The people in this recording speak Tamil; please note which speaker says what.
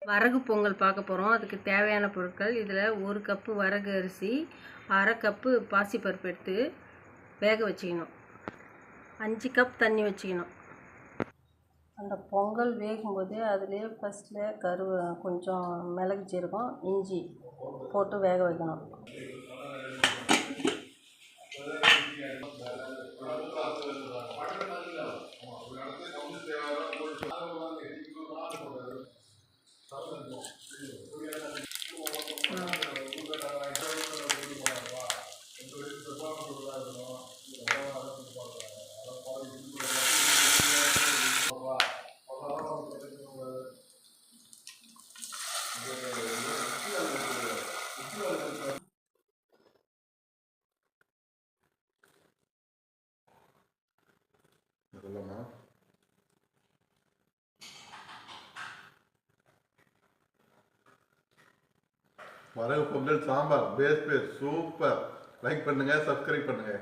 Speaker 1: வரகு பொங்கல் பார்க்க போகிறோம். அதுக்கு தேவையான பொருட்கள் இதில் 1 கப்பு வரகு அரிசி, 1/2 கப்பு பாசிப்பருப்பு எடுத்து வேக வச்சுக்கணும். 5 கப் தண்ணி வச்சுக்கணும். அந்த பொங்கல் வேகும்போது அதுலேயே ஃபஸ்ட்டில் கொஞ்சம் மிளகு ஜீரகம், இஞ்சி போட்டு வேக வைக்கணும்.
Speaker 2: வரகு pongal sambar base super. Like பண்ணுங்க, சப்ஸ்கிரைப் பண்ணுங்க.